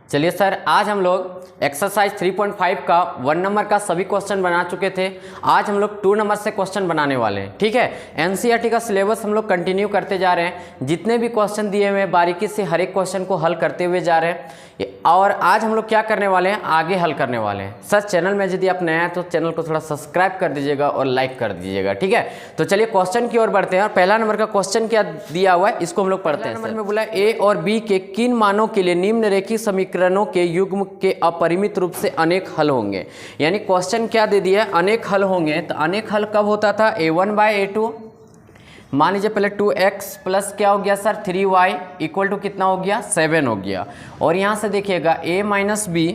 चलिए सर, आज हम लोग एक्सरसाइज 3.5 का 1 नंबर का सभी क्वेश्चन बना चुके थे। आज हम लोग 2 नंबर से क्वेश्चन बनाने वाले हैं। ठीक है, एनसीईआरटी का सिलेबस हम लोग कंटिन्यू करते जा रहे हैं। जितने भी क्वेश्चन दिए हुए हैं बारीकी से हर एक क्वेश्चन को हल करते हुए जा रहे हैं। और आज हम लोग क्या करने वाले हैं, आगे हल करने वाले हैं। सर चैनल में यदि आप नए हैं तो चैनल को थोड़ा सब्सक्राइब कर दीजिएगा और लाइक कर दीजिएगा। ठीक है, तो चलिए क्वेश्चन की ओर बढ़ते हैं। और पहला नंबर का क्वेश्चन क्या दिया हुआ है इसको हम लोग पढ़ते हैं। नंबर में बोला ए और बी के किन मानों के लिए निम्नरेखित समीकरणों के युग्म के अपरिमित रूप से अनेक हल होंगे। यानी क्वेश्चन क्या दे दिया है, अनेक हल होंगे। तो अनेक हल कब होता था, a1/a2, मान लीजिए पहले 2x प्लस क्या हो गया सर 3y इक्वल टू कितना हो गया 7 हो गया। और यहाँ से देखिएगा a माइनस बी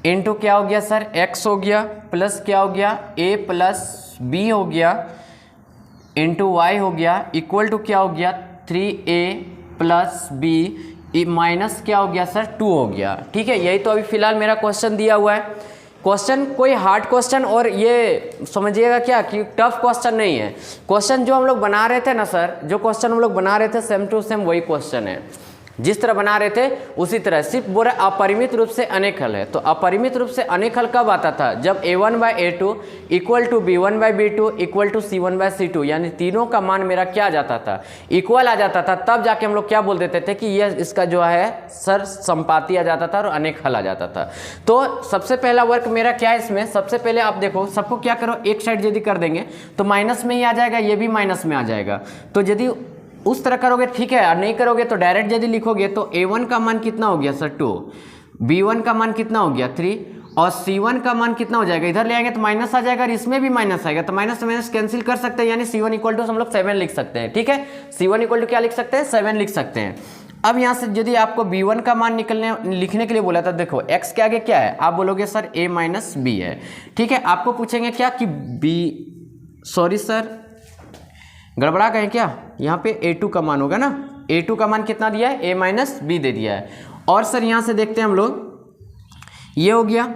इंटू क्या हो गया सर x हो गया प्लस क्या हो गया a प्लस b हो गया इंटू y हो गया इक्वल टू क्या हो गया 3a प्लस b माइनस क्या हो गया सर 2 हो गया। ठीक है, यही तो अभी फिलहाल मेरा क्वेश्चन दिया हुआ है। क्वेश्चन कोई हार्ड क्वेश्चन और ये समझिएगा क्या कि टफ क्वेश्चन नहीं है। क्वेश्चन जो हम लोग बना रहे थे ना सर, जो क्वेश्चन हम लोग बना रहे थे सेम टू सेम वही क्वेश्चन है। जिस तरह बना रहे थे उसी तरह, सिर्फ बोला अपरिमित रूप से अनेक हल है। तो अपरिमित रूप से अनेक हल कब आता था, जब a1/a2 equal to b1/b2 equal to c1/c2, यानी तीनों का मान मेरा क्या आ जाता था, इक्वल आ जाता था। तब जाके हम लोग क्या बोल देते थे कि ये इसका जो है सर संपाती आ जाता था और अनेक हल आ जाता था। तो सबसे पहला वर्क मेरा क्या है इसमें, सबसे पहले आप देखो सबको क्या करो, एक साइड यदि कर देंगे तो माइनस में ही आ जाएगा, ये भी माइनस में आ जाएगा। तो यदि उस तरह करोगे ठीक है, और नहीं करोगे तो डायरेक्ट यदि लिखोगे तो a1 का मान कितना हो गया सर 2, b1 का मान कितना हो गया 3 और c1 का मान कितना हो जाएगा, इधर ले आएंगे तो माइनस आ जाएगा और इसमें भी माइनस आएगा। तो माइनस माइनस कैंसिल कर सकते हैं, यानी c1 इक्वल टू हम लोग 7 लिख सकते हैं। ठीक है, c1 इक्वल टू क्या लिख सकते हैं 7 लिख सकते हैं। अब यहाँ से यदि आपको b1 का मान लिखने के लिए बोला था, देखो x के आगे क्या है, आप बोलोगे सर a माइनस b है। ठीक है, आपको पूछेंगे क्या कि सॉरी सर गड़बड़ा गए क्या, यहाँ पे a2 का मान होगा ना, a2 का मान कितना दिया है a माइनस बी दे दिया है। और सर यहाँ से देखते हैं हम लोग, ये हो गया।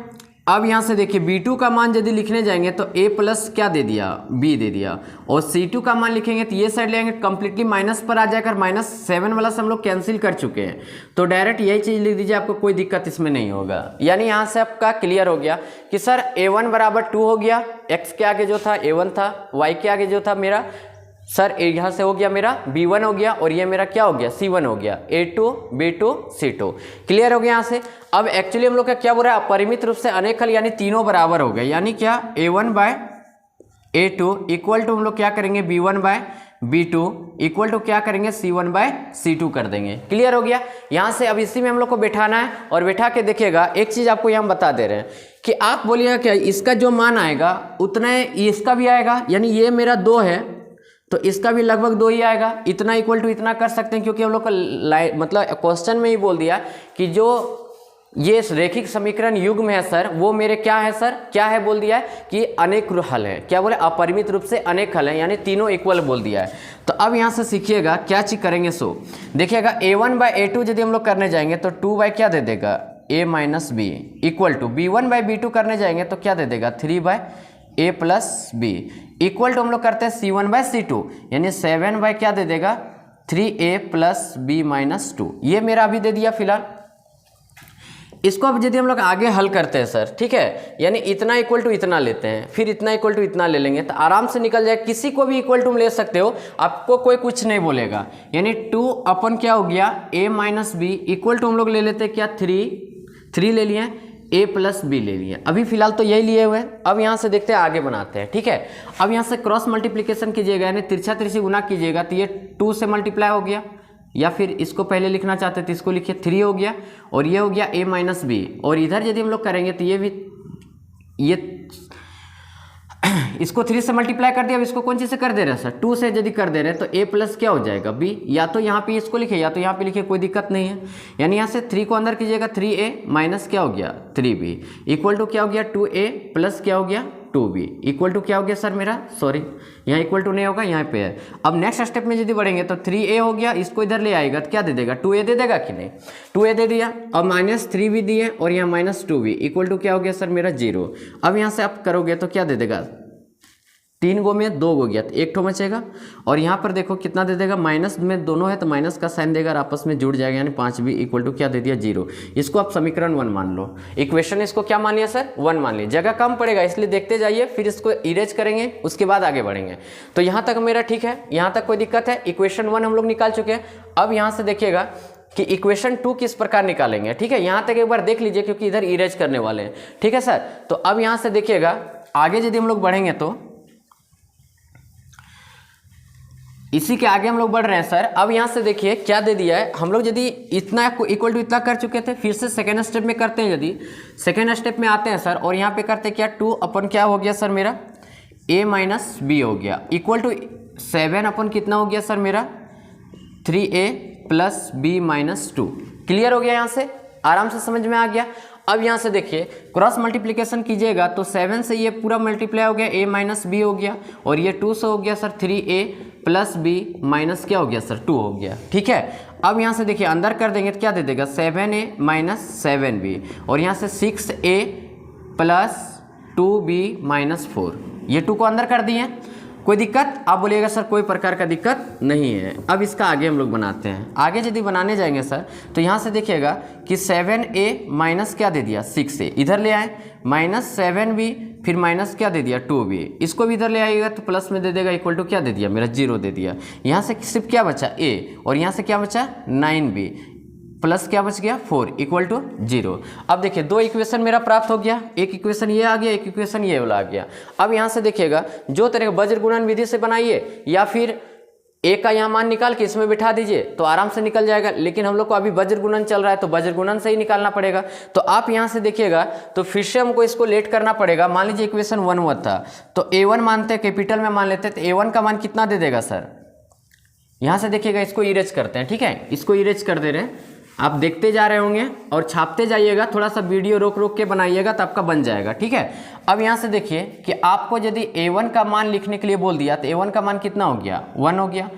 अब यहाँ से देखिए b2 का मान यदि लिखने जाएंगे तो a प्लस क्या दे दिया b दे दिया, और c2 का मान लिखेंगे तो ये साइड लेंगे कंप्लीटली माइनस पर आ जाएगा, -7 वाला से हम लोग कैंसिल कर चुके हैं। तो डायरेक्ट यही चीज़ लिख दीजिए, आपको कोई दिक्कत इसमें नहीं होगा। यानी यहाँ से आपका क्लियर हो गया कि सर a1 बराबर 2 हो गया, x के आगे जो था a1 था, y के आगे जो था मेरा सर यहाँ से हो गया मेरा b1 हो गया, और ये मेरा क्या हो गया c1 हो गया, a2 b2 c2 क्लियर हो गया यहाँ से। अब एक्चुअली हम लोग का क्या बोल रहा है, अपरिमित रूप से अनेक हल, यानी तीनों बराबर हो गए। यानी क्या a1/a2 इक्वल टू हम लोग क्या करेंगे b1/b2 इक्वल टू क्या करेंगे c1/c2 कर देंगे। क्लियर हो गया यहाँ से। अब इसी में हम लोग को बैठाना है और बैठा के देखिएगा, एक चीज़ आपको यहाँ बता दे रहे हैं कि आप बोलिएगा क्या इसका जो मान आएगा उतना इसका भी आएगा, यानी ये मेरा 2 है तो इसका भी लगभग 2 ही आएगा। इतना इक्वल टू इतना कर सकते हैं, क्योंकि हम लोग का मतलब क्वेश्चन में ही बोल दिया कि जो ये रेखिक समीकरण युग्म है सर, वो मेरे क्या है सर, क्या है बोल दिया है कि अनेक हल है। क्या बोले, अपरिमित रूप से अनेक हल है, यानी तीनों इक्वल बोल दिया है। तो अब यहाँ से सीखिएगा क्या चीज करेंगे। सो देखिएगा a1/a2 यदि हम लोग करने जाएंगे तो 2 क्या दे देगा a minus b equal to b1/b2 करने जाएंगे तो क्या दे देगा 3/a plus B equal to हम लोग करते हैं c1/c2, यानी 7 क्या दे देगा 3a प्लस बी माइनस 2। ये मेरा अभी दे दिया फिलहाल। इसको अब यदि हम लोग आगे हल करते हैं सर, ठीक है, यानी इतना इक्वल टू इतना लेते हैं, फिर इतना इक्वल टू इतना ले लेंगे तो आराम से निकल जाए। किसी को भी इक्वल टू ले सकते हो, आपको कोई कुछ नहीं बोलेगा। यानी 2 अपन क्या हो गया a minus b equal to हम लोग ले लेते हैं क्या 3 ले लिए, a प्लस बी ले लिए। अभी फिलहाल तो यही लिए हुए हैं। अब यहाँ से देखते हैं आगे बनाते हैं। ठीक है, अब यहाँ से क्रॉस मल्टीप्लिकेशन कीजिएगा, यानी तिरछा तिरछी गुना कीजिएगा तो ये 2 से मल्टीप्लाई हो गया, या फिर इसको पहले लिखना चाहते तो इसको लिखिए 3 हो गया, और ये हो गया a माइनस बी। और इधर यदि हम लोग करेंगे तो ये भी इसको 3 से मल्टीप्लाई कर दिया। अब इसको कौन चीज़ से कर दे रहे हैं सर 2 से यदि कर दे रहे हैं तो a प्लस क्या हो जाएगा b, या तो यहाँ पे इसको लिखे या तो यहाँ पे लिखे, कोई दिक्कत नहीं है। यानी यहाँ से 3 को अंदर कीजिएगा 3a माइनस क्या हो गया 3b इक्वल टू क्या हो गया 2a प्लस क्या हो गया 2b इक्वल टू क्या हो गया सर मेरा, सॉरी यहाँ इक्वल टू नहीं होगा, यहाँ पे है। अब नेक्स्ट स्टेप में यदि बढ़ेंगे तो 3a हो गया, इसको इधर ले आएगा तो क्या दे देगा 2a दे देगा कि नहीं, 2a दे दिया। अब -3b दिए और यहाँ -2b इक्वल टू क्या हो गया सर मेरा 0। अब यहाँ से आप करोगे तो क्या दे देगा 3 गो में 2 गो गया तो 1 ठो बचेगा। और यहाँ पर देखो कितना दे देगा, माइनस में दोनों है तो माइनस का साइन देगा और आपस में जुड़ जाएगा, यानी 5 भी इक्वल टू क्या दे दिया 0। इसको आप समीकरण 1 मान लो। इक्वेशन इसको क्या मान लिया सर 1 मान लिया। जगह कम पड़ेगा इसलिए देखते जाइए, फिर इसको इरेज करेंगे उसके बाद आगे बढ़ेंगे। तो यहाँ तक मेरा ठीक है, यहाँ तक कोई दिक्कत है। इक्वेशन 1 हम लोग निकाल चुके हैं। अब यहाँ से देखिएगा कि इक्वेशन 2 किस प्रकार निकालेंगे। ठीक है, यहाँ तक एक बार देख लीजिए क्योंकि इधर इरेज करने वाले हैं। ठीक है सर, तो अब यहाँ से देखिएगा आगे यदि हम लोग बढ़ेंगे तो इसी के आगे हम लोग बढ़ रहे हैं सर। अब यहाँ से देखिए क्या दे दिया है, हम लोग यदि इतना इक्वल टू इतना कर चुके थे, फिर से सेकेंड स्टेप में करते हैं। यदि सेकेंड स्टेप में आते हैं सर और यहाँ पे करते क्या 2 अपन क्या हो गया सर मेरा a माइनस बी हो गया इक्वल टू 7 अपन कितना हो गया सर मेरा 3a plus B minus 2। Clear हो गया, यहाँ से आराम से समझ में आ गया। अब यहाँ से देखिए क्रॉस मल्टीप्लिकेशन कीजिएगा तो 7 से ये पूरा मल्टीप्लाई हो गया, a माइनस बी हो गया और ये 2 से हो गया sir 3a plus B minus क्या हो गया सर 2 हो गया। ठीक है, अब यहाँ से देखिए अंदर कर देंगे तो क्या दे देगा 7a माइनस 7b और यहाँ से 6a प्लस 2b माइनस 4। ये 2 को अंदर कर दिए। कोई दिक्कत? आप बोलिएगा सर कोई प्रकार का दिक्कत नहीं है। अब इसका आगे हम लोग बनाते हैं। आगे यदि बनाने जाएंगे सर तो यहाँ से देखिएगा कि 7a माइनस क्या दे दिया 6a, इधर ले आए माइनस 7b, फिर माइनस क्या दे दिया 2b, इसको भी इधर ले आइएगा तो प्लस में दे देगा इक्वल टू क्या दे दिया मेरा 0 दे दिया। यहाँ से सिर्फ क्या बचा a और यहाँ से क्या बचा 9b प्लस क्या बच गया 4 इक्वल टू 0। अब देखिए 2 इक्वेशन मेरा प्राप्त हो गया, एक इक्वेशन ये आ गया, एक इक्वेशन ये वाला आ गया। अब यहाँ से देखिएगा जो तरह वज्र गुणन विधि से बनाइए या फिर a का यहाँ मान निकाल के इसमें बिठा दीजिए तो आराम से निकल जाएगा, लेकिन हम लोग को अभी वज्र गुणन चल रहा है तो वज्र गुणन से ही निकालना पड़ेगा। तो आप यहाँ से देखिएगा तो फिर से हमको इसको लेट करना पड़ेगा। मान लीजिए इक्वेशन 1 हुआ था तो a1 मानते हैं, कैपिटल में मान लेते हैं, तो a1 का मान कितना दे देगा सर। यहाँ से देखिएगा इसको इरेज करते हैं। ठीक है, इसको इरेज कर दे रहे हैं, आप देखते जा रहे होंगे और छापते जाइएगा, थोड़ा सा वीडियो रोक रोक के बनाइएगा तो आपका बन जाएगा। ठीक है, अब यहाँ से देखिए कि आपको यदि a1 का मान लिखने के लिए बोल दिया तो a1 का मान कितना हो गया 1 हो गया।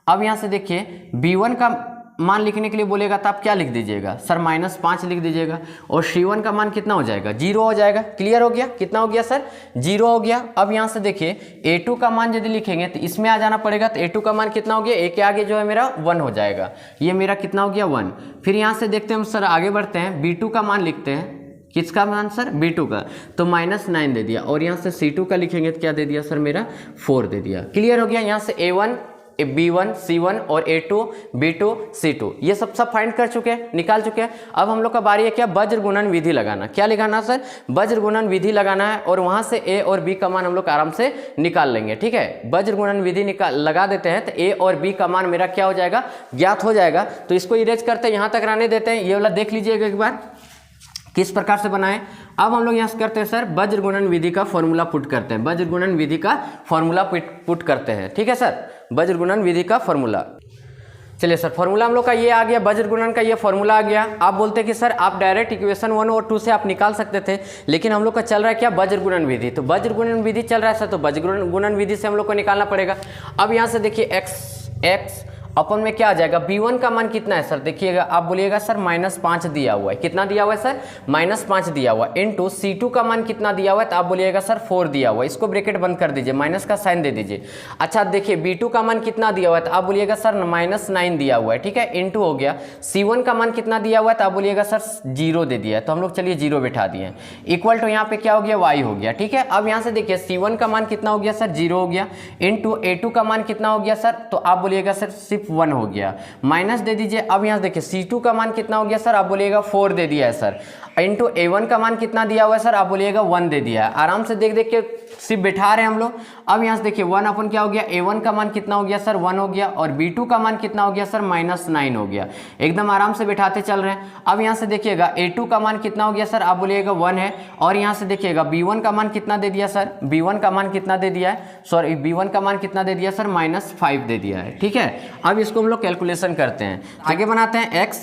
अब यहाँ से देखिए b1 का मान लिखने के लिए बोलेगा तो आप क्या लिख दीजिएगा सर -5 लिख दीजिएगा और c1 का मान कितना हो जाएगा 0 हो जाएगा। क्लियर हो गया, कितना हो गया सर 0 हो गया। अब यहाँ से देखिए a2 का मान यदि लिखेंगे तो इसमें आ जाना पड़ेगा, तो a2 का मान कितना हो गया, a के आगे जो है मेरा 1 हो जाएगा, ये मेरा कितना हो गया 1। फिर यहाँ से देखते हैं हम सर आगे बढ़ते हैं, b2 का मान लिखते हैं, किसका मान सर b2 का, तो -9 दे दिया और यहाँ से c2 का लिखेंगे तो क्या दे दिया सर मेरा 4 दे दिया। क्लियर हो गया, यहाँ से a1 b1 c1 और a2 b2 c2 ये सब फाइंड कर चुके हैं, निकाल चुके हैं। अब हम लोग का बारी है क्या वज्र गुणन विधि लगाना। क्या लगाना सर वज्र गुणन विधि लगाना है और वहां से a और b का मान हम लोग आराम से निकाल लेंगे। ठीक है, वज्र गुणन विधि लगा देते हैं तो a और b का मान मेरा क्या हो जाएगा ज्ञात हो जाएगा। तो इसको इरेज करते हैं, यहाँ तक रहने देते हैं, ये वाला देख लीजिएगा एक बार किस प्रकार से बनाएं। अब हम लोग यहाँ से करते हैं सर वज्र गुणन विधि का फॉर्मूला पुट करते हैं, वज्र गुणन विधि का फॉर्मूला पुट करते हैं। ठीक है सर, वज्र गुणन विधि का फॉर्मूला। चलिए सर फॉर्मूला हम लोग का ये आ गया, वज्र गुणन का ये फॉर्मूला आ गया। आप बोलते हैं कि सर आप डायरेक्ट इक्वेशन 1 और 2 से आप निकाल सकते थे, लेकिन हम लोग का चल रहा है क्या वज्र गुणन विधि, तो वज्र गुणन विधि चल रहा है सर, तो वज्र गुणन विधि से हम लोग को निकालना पड़ेगा। अब यहाँ से देखिए x अपन में क्या आ जाएगा, b1 का मान कितना है सर, देखिएगा आप बोलिएगा सर -5 दिया हुआ है, कितना दिया हुआ है सर -5 दिया हुआ है, इनटू c2 का मान कितना दिया हुआ है, तो आप बोलिएगा सर 4 दिया हुआ है, इसको ब्रैकेट बंद कर दीजिए, माइनस का साइन दे दीजिए। अच्छा देखिए b2 का मान कितना दिया हुआ है, तो आप बोलिएगा सर -9 दिया हुआ है। ठीक है, इनटू हो गया c1 का मान कितना दिया हुआ है, तो आप बोलिएगा सर 0 दे दिया है, तो हम लोग चलिए 0 बैठा दिए, इक्वल टू यहाँ पे क्या हो गया y हो गया। ठीक है, अब यहाँ से देखिए c1 का मान कितना हो गया सर 0 हो गया, इनटू a2 का मान कितना हो गया सर, तो आप बोलिएगा सर सिर्फ 1 हो गया, माइनस दे दीजिए। अब यहाँ देखिए c2 का मान कितना हो गया सर, आप बोलिएगा 4 दे दिया है सर, इंटू a1 का मान कितना दिया हुआ है सर, आप बोलिएगा 1 दे दिया है। आराम से देख देख के सिर्फ बैठा रहे हैं हम लोग। अब यहाँ से देखिए 1 अपन क्या हो गया, a1 का मान कितना हो गया सर 1 हो गया, और b2 का मान कितना हो गया सर -9 हो गया, एकदम आराम से बैठाते चल रहे हैं। अब यहाँ से देखिएगा a2 का मान कितना हो गया सर, आप बोलिएगा 1 है, और यहाँ से देखिएगा b1 का मान कितना दे दिया सर, b1 का मान कितना दे दिया है, सॉरी b1 का मान कितना दे दिया सर -5 दे दिया है। ठीक है, अब इसको हम लोग कैलकुलेशन करते हैं, आगे बनाते हैं। x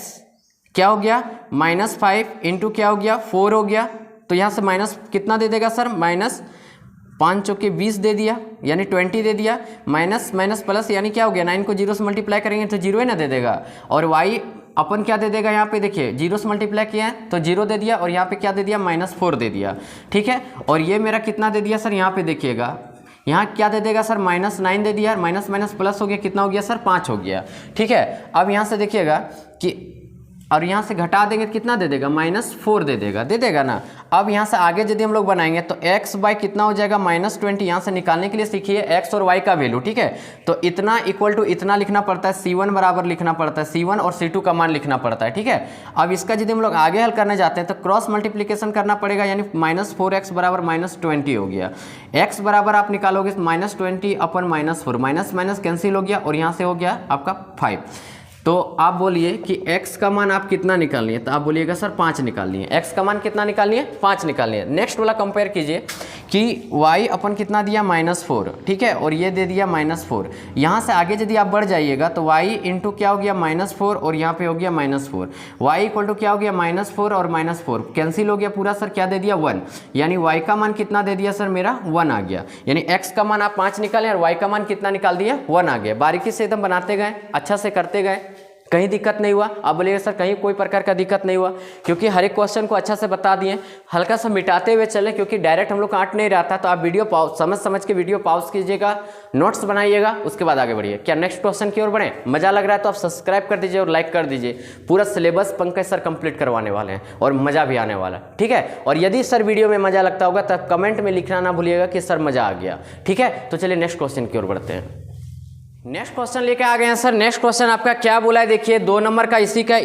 क्या हो गया -5 इंटू क्या हो गया 4 हो गया, तो यहाँ से माइनस कितना दे देगा सर, -5 चौके 20 दे दिया, यानी 20 दे दिया, माइनस माइनस प्लस यानी क्या हो गया 9 को 0 से मल्टीप्लाई करेंगे तो 0 ही ना दे देगा, और y अपन क्या दे देगा, यहाँ पे देखिए 0 से मल्टीप्लाई किया है तो 0 दे दिया, और यहाँ पे क्या दे दिया -4 दे दिया। ठीक है, और ये मेरा कितना दे दिया सर, यहाँ पे देखिएगा यहाँ क्या दे देगा सर, -9 दे दिया, माइनस माइनस प्लस हो गया, कितना हो गया सर, 5 हो गया। ठीक है, अब यहाँ से देखिएगा कि और यहाँ से घटा देंगे कितना दे देगा, -4 दे देगा ना। अब यहाँ से आगे यदि हम लोग बनाएंगे तो x बाई कितना हो जाएगा, -20। यहाँ से निकालने के लिए सीखिए x और y का वैल्यू। ठीक है, तो इतना इक्वल टू इतना लिखना पड़ता है, C1 बराबर लिखना पड़ता है, C1 और C2 का मान लिखना पड़ता है। ठीक है, अब इसका यदि हम लोग आगे हल करने जाते हैं तो क्रॉस मल्टीप्लीकेशन करना पड़ेगा, यानी -4x बराबर -20 हो गया। x बराबर आप निकालोगे -20 अपन -4, माइनस माइनस कैंसिल हो गया और यहाँ से हो गया आपका 5। तो आप बोलिए कि x का मान आप कितना निकाल लिए, तो आप बोलिएगा सर 5 निकाल लिए। x का मान कितना निकाल लिए, 5 निकाल लिए। नेक्स्ट वाला कंपेयर कीजिए कि y अपन कितना दिया, -4। ठीक है, और ये दे दिया -4। यहाँ से आगे यदि आप बढ़ जाइएगा तो y इंटू क्या हो गया, -4 और यहाँ पे हो गया -4। y इक्वल टू क्या हो गया, -4 और -4 कैंसिल हो गया पूरा सर, क्या दे दिया 1, यानी y का मान कितना दे दिया सर, मेरा 1 आ गया। यानी x का मान आप 5 निकालें और y का मान कितना निकाल दिया, 1 आ गया। बारीकी से एकदम बनाते गए, अच्छा से करते गए, कहीं दिक्कत नहीं हुआ। आप बोलिएगा सर कहीं कोई प्रकार का दिक्कत नहीं हुआ, क्योंकि हर एक क्वेश्चन को अच्छा से बता दिए, हल्का सा मिटाते हुए चले, क्योंकि डायरेक्ट हम लोग का आंट नहीं रहता। तो आप वीडियो समझ के वीडियो पॉज कीजिएगा, नोट्स बनाइएगा, उसके बाद आगे बढ़िए। क्या नेक्स्ट क्वेश्चन की ओर बढ़े? मजा लग रहा है तो आप सब्सक्राइब कर दीजिए और लाइक कर दीजिए। पूरा सिलेबस पंकज सर कंप्लीट करवाने वाले हैं और मजा भी आने वाला है। ठीक है, और यदि सर वीडियो में मजा लगता होगा तब कमेंट में लिखना ना भूलिएगा कि सर मजा आ गया। ठीक है, तो चलिए नेक्स्ट क्वेश्चन की ओर बढ़ते हैं। नेक्स्ट क्वेश्चन लेके आ गए हैं सर। नेक्स्ट क्वेश्चन आपका क्या बोला है, देखिए 2 नंबर का, इसी का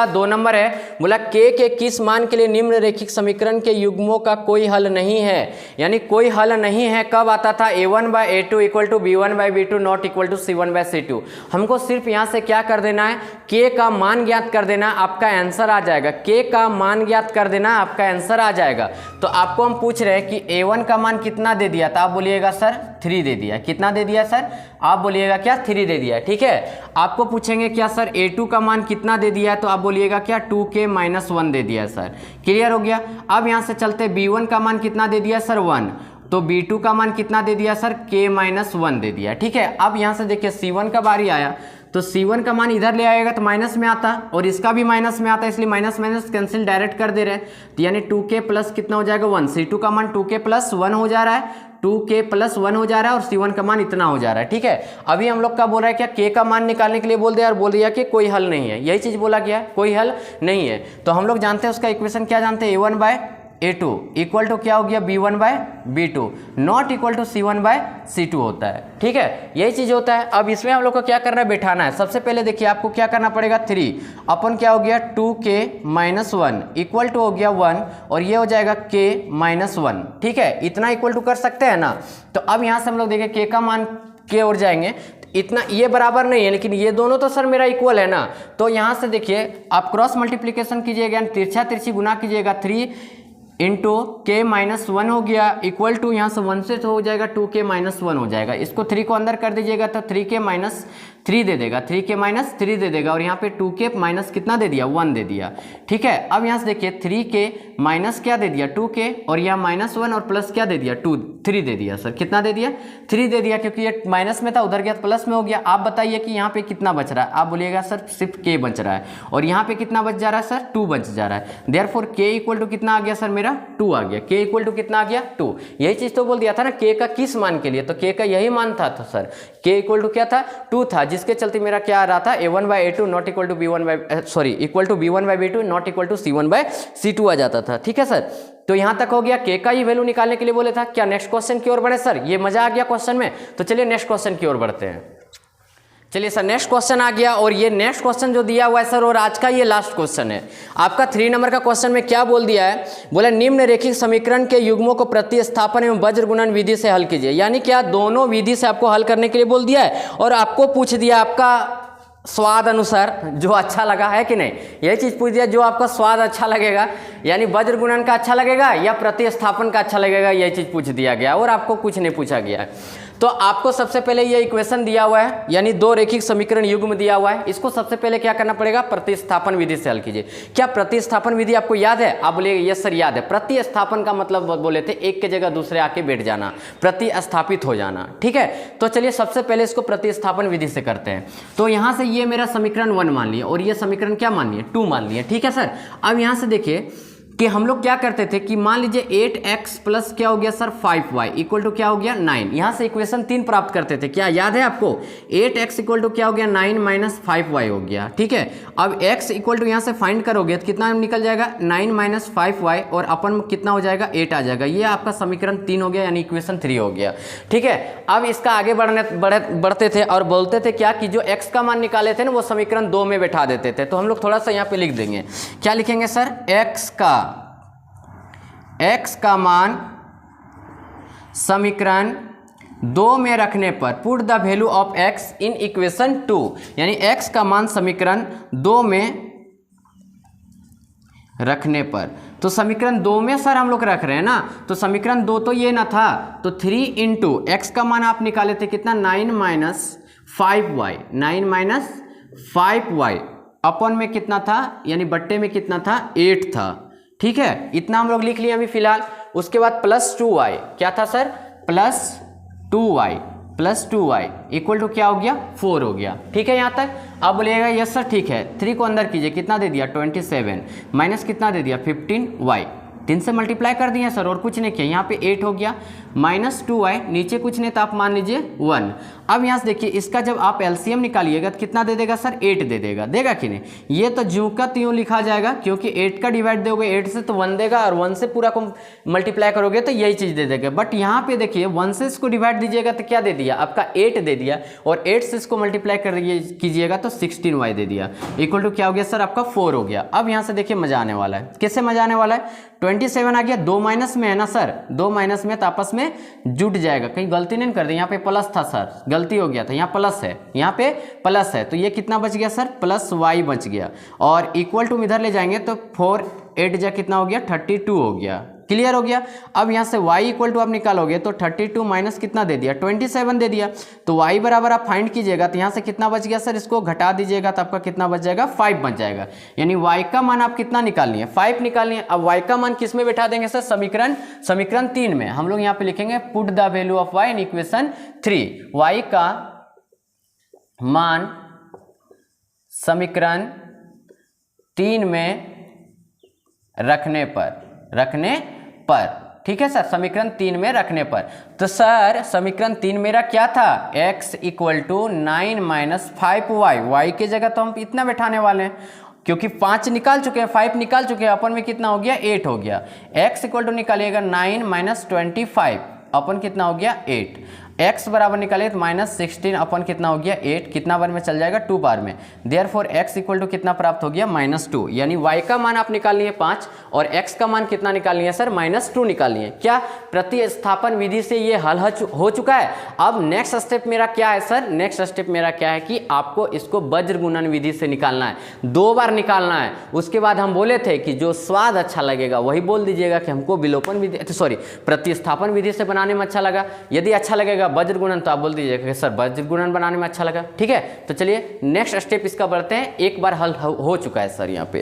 2 नंबर है। बोला के किस मान के लिए निम्न रैखिक समीकरण के युग्मों का कोई हल नहीं है, यानी कोई हल नहीं है। कब आता था, a1/a2 equal to b1/b2 not equal to c1/c2। हमको सिर्फ यहाँ से क्या कर देना है, के का मान ज्ञात कर देना, आपका आंसर आ जाएगा। के का मान ज्ञात कर देना, आपका आंसर आ जाएगा। तो आपको हम पूछ रहे हैं कि a1 का मान कितना दे दिया, तो आप बोलिएगा सर 3 दे दिया। कितना दे दिया सर, आप बोलिएगा क्या, 3 दे दिया। ठीक है, आपको पूछेंगे क्या सर a2 का मान कितना दे दिया है, तो आप बोलिएगा क्या 2k-1 दे दिया सर। क्लियर हो गया। अब यहाँ से चलते b1 का मान कितना दे दिया सर 1, तो b2 का मान कितना दे दिया सर k-1 दे दिया। ठीक है, अब यहाँ से देखिए c1 का बारी आया, तो c1 का मान इधर ले आएगा तो माइनस में आता और इसका भी माइनस में आता, इसलिए माइनस माइनस कैंसिल डायरेक्ट कर दे रहे हैं। तो यानी 2k प्लस कितना हो जाएगा 1, c2 का मान 2k प्लस 1 हो जा रहा है, 2k प्लस 1 हो जा रहा है और c1 का मान इतना हो जा रहा है। ठीक है, अभी हम लोग का बोल रहा है क्या, k का मान निकालने के लिए बोल दिया और बोल दिया कि कोई हल नहीं है। यही चीज बोला गया, कोई हल नहीं है। तो हम लोग जानते हैं उसका इक्वेशन क्या जानते हैं, a1/a2 इक्वल टू क्या हो गया b1/b2 not equal to c1/c2 होता है। ठीक है, यही चीज होता है। अब इसमें हम लोग को क्या करना है, बैठाना है। सबसे पहले देखिए आपको क्या करना पड़ेगा, 3 अपन क्या हो गया 2k-1 इक्वल टू हो गया 1 और ये हो जाएगा k-1। ठीक है, इतना इक्वल टू कर सकते हैं ना। तो अब यहाँ से हम लोग देखें k का मान k और जाएंगे, इतना ये बराबर नहीं है, लेकिन ये दोनों तो सर मेरा इक्वल है ना। तो यहाँ से देखिए आप क्रॉस मल्टीप्लीकेशन कीजिएगा, तिरछा तिरछी गुना कीजिएगा, 3 इंटू k-1 हो गया इक्वल टू यहाँ से 1 से तो हो जाएगा 2k-1 हो जाएगा। इसको 3 को अंदर कर दीजिएगा तो 3k-3 दे देगा, 3k-3 दे देगा और यहाँ पे 2k माइनस कितना दे दिया 1 दे दिया। ठीक है, अब यहाँ से देखिए 3k माइनस क्या दे दिया 2k और यहाँ -1 और प्लस क्या दे दिया 3 दे दिया। सर कितना दे दिया 3 दे दिया, क्योंकि ये माइनस में था उधर गया प्लस में हो गया। आप बताइए कि यहाँ पे कितना बच रहा है, आप बोलिएगा सर सिर्फ k बच रहा है और यहाँ पे कितना बच जा रहा है सर 2 बच जा रहा है। देयरफॉर k इक्वल टू कितना आ गया सर मेरा 2 आ गया। k इक्वल टू कितना आ गया 2। यही चीज तो बोल दिया था ना k का किस मान के लिए, तो k का यही मान था। तो सर k इक्वल टू क्या था 2 था, जिसके चलते मेरा क्या आ रहा था a1/a2 not equal to equal to b1/b2 not equal to c1/c2 आ जाता था। ठीक है सर, तो यहां तक हो गया। k का ही वैल्यू निकालने के लिए बोले था। क्या नेक्स्ट क्वेश्चन की ओर बढ़े सर, ये मजा आ गया क्वेश्चन में। तो चलिए नेक्स्ट क्वेश्चन की ओर बढ़ते हैं। चलिए सर नेक्स्ट क्वेश्चन आ गया और ये नेक्स्ट क्वेश्चन जो दिया हुआ है सर और आज का ये लास्ट क्वेश्चन है आपका। 3 नंबर का क्वेश्चन में क्या बोल दिया है, बोला निम्न रैखिक समीकरण के युग्मों को प्रतिस्थापन एवं वज्र गुणन विधि से हल कीजिए। यानी क्या दोनों विधि से आपको हल करने के लिए बोल दिया है और आपको पूछ दिया आपका स्वाद अनुसार जो अच्छा लगा है कि नहीं, यही चीज पूछ दिया जो आपका स्वाद अच्छा लगेगा, यानी वज्र गुणन का अच्छा लगेगा या प्रतिस्थापन का अच्छा लगेगा, यही चीज पूछ दिया गया और आपको कुछ नहीं पूछा गया है। तो आपको सबसे पहले ये इक्वेशन दिया हुआ है, यानी 2 रैखिक समीकरण युग्म दिया हुआ है। इसको सबसे पहले क्या करना पड़ेगा, प्रतिस्थापन विधि से हल कीजिए। क्या प्रतिस्थापन विधि आपको याद है, आप बोलिए यस सर याद है। प्रतिस्थापन का मतलब बोले थे एक के जगह दूसरे आके बैठ जाना, प्रतिस्थापित हो जाना। ठीक है, तो चलिए सबसे पहले इसको प्रतिस्थापन विधि से करते हैं। तो यहाँ से ये मेरा समीकरण 1 मान लिया और ये समीकरण क्या मान लिया 2 मान लिया। ठीक है सर, अब यहाँ से देखिए कि हम लोग क्या करते थे कि मान लीजिए 8x प्लस क्या हो गया सर 5y इक्वल टू क्या हो गया 9। यहाँ से इक्वेशन 3 प्राप्त करते थे, क्या याद है आपको? 8x इक्वल टू क्या हो गया 9 माइनस 5y हो गया, ठीक है। अब x इक्वल टू यहाँ से फाइंड करोगे तो कितना निकल जाएगा 9 माइनस 5y और अपन कितना हो जाएगा 8 आ जाएगा। ये आपका समीकरण 3 हो गया यानी इक्वेशन 3 हो गया, ठीक है। अब इसका आगे बढ़ते थे और बोलते थे क्या कि जो x का मान निकाले थे ना वो समीकरण 2 में बैठा देते थे। तो हम लोग थोड़ा सा यहाँ पे लिख देंगे, क्या लिखेंगे सर? x का मान समीकरण 2 में रखने पर put the value of x in equation 2, यानी x का मान समीकरण 2 में रखने पर। तो समीकरण 2 में सर हम लोग रख रहे हैं ना, तो समीकरण 2 तो ये ना था, तो 3 इंटू x का मान आप निकाले थे कितना 9 माइनस 5y, 9 माइनस 5y अपन में कितना था यानी बट्टे में कितना था 8 था, ठीक है। इतना हम लोग लिख लिए अभी फिलहाल। उसके बाद प्लस 2y, क्या था sir? Plus 2y equal to क्या हो गया 4 हो गया, ठीक है यहाँ तक। अब बोलिएगा यस सर ठीक है, 3 को अंदर कीजिए, कितना दे दिया 27 माइनस कितना दे दिया 15y, 3 से मल्टीप्लाई कर दिया सर और कुछ नहीं किया, यहाँ पे 8 हो गया माइनस 2y, नीचे कुछ नहीं तो आप मान लीजिए 1। अब यहाँ से देखिए इसका जब आप एलसीएम निकालिएगा तो कितना दे देगा सर 8 दे देगा, देगा कि नहीं? ये तो ज्यों का त्यों लिखा जाएगा क्योंकि 8 का डिवाइड दोगे 8 से तो 1 देगा और 1 से पूरा को मल्टीप्लाई करोगे तो यही चीज़ दे देगा। बट यहाँ पे देखिए 1 से इसको डिवाइड दीजिएगा तो क्या दे दिया आपका 8 दे दिया और 8 से इसको मल्टीप्लाई कीजिएगा तो 16y दे दिया इक्वल टू क्या हो गया सर आपका 4 हो गया। अब यहाँ से देखिए मजा आने वाला है, कैसे मजा आने वाला है? 27 आ गया, 2 माइनस में है ना सर, 2 माइनस में तो आपस में जुट जाएगा, कहीं गलती नहीं कर दी, यहाँ पे प्लस था सर, गलती हो गया था, यहाँ प्लस है, यहाँ पे प्लस है, तो ये कितना बच गया सर प्लस y बच गया और इक्वल टू इधर ले जाएंगे तो 4 8 जा कितना हो गया 32 हो गया, क्लियर हो गया। अब यहाँ से y इक्वल टू आप निकालोगे तो 32 माइनस कितना दे दिया 27 दे दिया, तो y बराबर आप फाइंड कीजिएगा तो यहाँ से कितना बच गया सर, इसको घटा दीजिएगा तो आपका कितना बच जाएगा 5 बच जाएगा, यानी y का मान आप कितना निकालनी है 5 निकालनी है। अब y का मान किस में बैठा देंगे सर? समीकरण 3 में। हम लोग यहाँ पे लिखेंगे put the value of y in equation 3, y का मान समीकरण 3 में रखने पर, ठीक है सर, समीकरण 3 में रखने पर। तो सर समीकरण 3 मेरा क्या था? x equal to 9 minus 5y, y की जगह तो हम इतना बैठाने वाले हैं क्योंकि 5 निकाल चुके हैं, 5 निकाल चुके हैं, अपन में कितना हो गया 8 हो गया। x इक्वल टू निकालिएगा 9 माइनस 25, अपन कितना हो गया 8, x बराबर निकालिए तो माइनस 16 अपन कितना हो गया 8, कितना बार में चल जाएगा 2 बार में, देयरफॉर x इक्वल टू कितना प्राप्त हो गया -2, यानी y का मान आप निकालनी है 5 और x का मान कितना निकालनी है सर -2 निकालनी है। क्या प्रतिस्थापन विधि से ये हल हो चुका है? अब नेक्स्ट स्टेप मेरा क्या है सर? नेक्स्ट स्टेप मेरा क्या है कि आपको इसको वज्र गुणन विधि से निकालना है, 2 बार निकालना है। उसके बाद हम बोले थे कि जो स्वाद अच्छा लगेगा वही बोल दीजिएगा कि हमको विलोपन विधि सॉरी प्रतिस्थापन विधि से बनाने में अच्छा लगा। यदि अच्छा लगेगा वज्र गुणन तो आप बोल दीजिएगा कि सर वज्र गुणन बनाने में अच्छा लगा, ठीक है। तो चलिए नेक्स्ट स्टेप इसका बढ़ते हैं, एक बार हल हो चुका है सर। यहाँ पे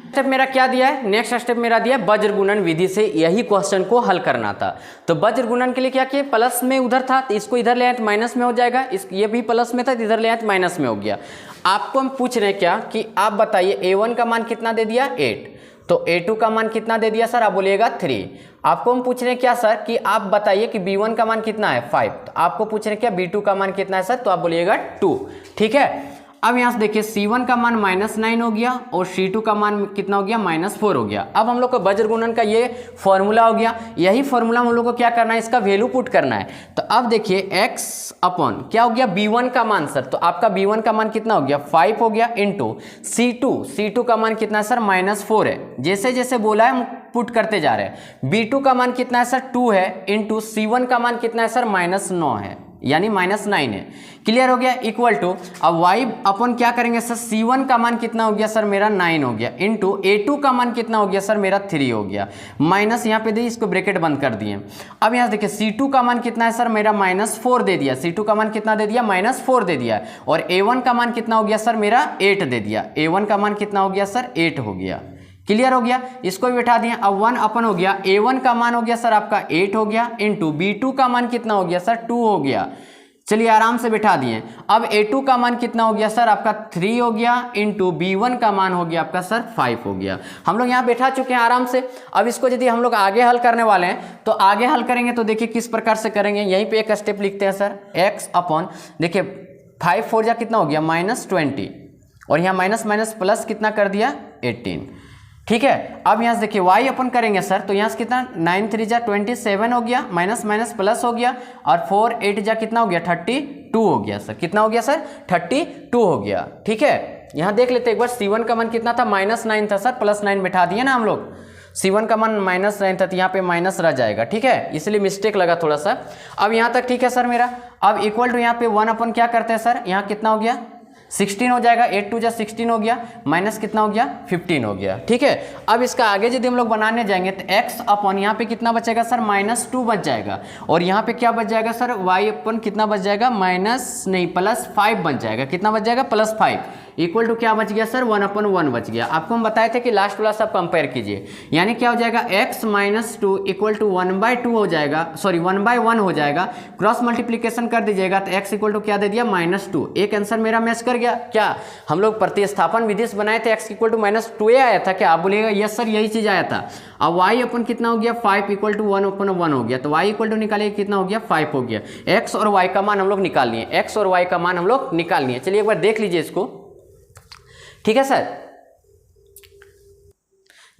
स्टेप मेरा क्या दिया है? नेक्स्ट स्टेप मेरा दिया है वज्र गुणन विधि से यही क्वेश्चन को हल करना था। तो वज्र गुणन के लिए क्या किया, प्लस में उधर था तो इसको इधर ले आए तो माइनस में हो जाएगा, ये भी प्लस में था इधर ले आए तो माइनस में हो गया। आपको हम पूछ रहे हैं क्या कि आप बताइए a1 का मान कितना दे दिया 8, तो a2 का मान कितना दे दिया सर? आप बोलिएगा 3। आपको हम पूछ रहे हैं क्या सर कि आप बताइए कि b1 का मान कितना है 5, तो आपको पूछ रहे हैं क्या b2 का मान कितना है सर? तो आप बोलिएगा 2, ठीक है। अब यहाँ से देखिए c1 का मान -9 हो गया और c2 का मान कितना हो गया -4 हो गया। अब हम लोग को वज्र गुणन का ये फॉर्मूला हो गया, यही फॉर्मूला हम लोग को क्या करना है, इसका वैल्यू पुट करना है। तो अब देखिए x अपॉन क्या हो गया b1 का मान सर, तो आपका b1 का मान कितना हो गया 5 हो गया इंटू c2 का मान कितना है सर -4 है। जैसे जैसे बोला है हम पुट करते जा रहे हैं। b2 का मान कितना है सर 2 है इंटू c1 का मान कितना है सर -9 है, यानी -9 है। क्लियर हो गया। इक्वल टू अब y अपन क्या करेंगे सर, c1 का मान कितना हो गया सर मेरा 9 हो गया इंटू a2 का मान कितना हो गया सर मेरा 3 हो गया, माइनस यहाँ पे दी, इसको ब्रैकेट बंद कर दिए। अब यहाँ देखिए c2 का मान कितना है सर मेरा -4 दे दिया, c2 का मान कितना दे दिया -4 दे दिया और a1 का मान कितना हो गया सर मेरा 8 दे दिया, a1 का मान कितना हो गया सर 8 हो गया। क्लियर हो गया, इसको भी बैठा दिया। अब 1 अपन हो गया, a1 का मान हो गया सर आपका 8 हो गया इंटू b2 का मान कितना हो गया सर 2 हो गया। चलिए आराम से बिठा दिए। अब a2 का मान कितना हो गया सर आपका 3 हो गया, इंटू b1 का मान हो गया आपका सर 5 हो गया। हम लोग यहाँ बैठा चुके हैं आराम से। अब इसको यदि हम लोग आगे हल करने वाले हैं तो आगे हल करेंगे तो देखिए किस प्रकार से करेंगे। यहीं पे एक स्टेप लिखते हैं सर, x अपॉन, देखिए 5 4 जा कितना हो गया -20, और यहाँ माइनस माइनस प्लस कितना कर दिया 18, ठीक है। अब यहाँ से देखिए y अपन करेंगे सर, तो यहाँ से कितना 9 3 जा 27 हो गया, माइनस माइनस प्लस हो गया, और 4 8 जा कितना हो गया 32 हो गया सर। कितना हो गया सर 32 हो गया, ठीक है। यहाँ देख लेते एक बार, C1 का मान कितना था -9 था सर, +9 बैठा दिए ना हम लोग। C1 का मान -9 था तो यहाँ पे माइनस रह जाएगा, ठीक है, इसलिए मिस्टेक लगा थोड़ा सा। अब यहाँ तक ठीक है सर मेरा। अब इक्वल टू यहाँ पे 1 अपन क्या करते हैं सर, यहाँ कितना हो गया 16 हो जाएगा, 8 2 जा 16 हो गया, माइनस कितना हो गया 15 हो गया, ठीक है। अब इसका आगे यदि हम लोग बनाने जाएंगे तो x अपॉन यहाँ पे कितना बचेगा सर -2 बच जाएगा, और यहाँ पे क्या बच जाएगा सर y अपन कितना बच जाएगा +5 बच जाएगा। कितना बच जाएगा +5, इक्वल टू क्या बच गया सर 1/1 बच गया। आपको हम बताए थे कि लास्ट वाला सब कंपेयर कीजिए, यानी क्या हो जाएगा x -2 इक्वल टू 1/2 हो जाएगा, सॉरी 1/1 हो जाएगा। क्रॉस मल्टीप्लीकेशन कर दीजिएगा तो x इक्वल टू क्या दे दिया -2। एक आंसर मेरा मैच कर गया। क्या हम लोग प्रतिस्थापन विधि से बनाए थे, x इक्वल टू -2 आया था क्या, आप बोलिएगा यस सर यही चीज आया था। अब y अपन कितना हो गया 5 इक्वल टू 1/1 हो गया, तो y इक्वल टू निकालिए कितना हो गया 5 हो गया। x और y का मान हम लोग निकाल लिए, x और y का मान हम लोग निकाल लिए। चलिए एक बार देख लीजिए इसको, ठीक है सर,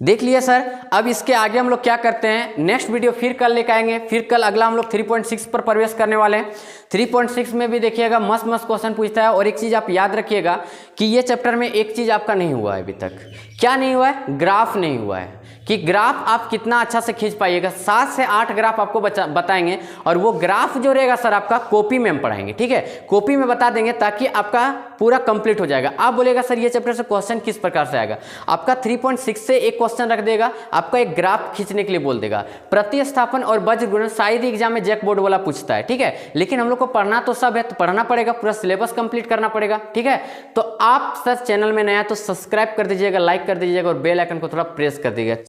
देख लिया सर। अब इसके आगे हम लोग क्या करते हैं, नेक्स्ट वीडियो फिर कल लेकर आएंगे। फिर कल अगला हम लोग 3.6 पर प्रवेश करने वाले हैं। 3.6 में भी देखिएगा मस्त मस्त क्वेश्चन पूछता है। और एक चीज़ आप याद रखिएगा कि ये चैप्टर में एक चीज़ आपका नहीं हुआ है अभी तक। क्या नहीं हुआ है, ग्राफ नहीं हुआ है, कि ग्राफ आप कितना अच्छा से खींच पाइएगा। 7 से 8 ग्राफ आपको बताएंगे, और वो ग्राफ जो रहेगा सर आपका कॉपी में हम पढ़ाएंगे, ठीक है, कॉपी में बता देंगे ताकि आपका पूरा कंप्लीट हो जाएगा। आप बोलेगा सर ये चैप्टर से क्वेश्चन किस प्रकार से आएगा, आपका 3.6 से एक क्वेश्चन रख देगा, आपका एक ग्राफ खींचने के लिए बोल देगा। प्रतिस्थापन और वज्र गुणन शायद एग्जाम में जैक बोर्ड वाला पूछता है, ठीक है, लेकिन हम लोग को पढ़ना तो सब है, तो पढ़ना पड़ेगा, पूरा सिलेबस कंप्लीट करना पड़ेगा, ठीक है। तो आप सर चैनल में नया तो सब्सक्राइब कर दीजिएगा, लाइक कर दीजिएगा, और बेल आइकन को थोड़ा प्रेस कर दीजिएगा।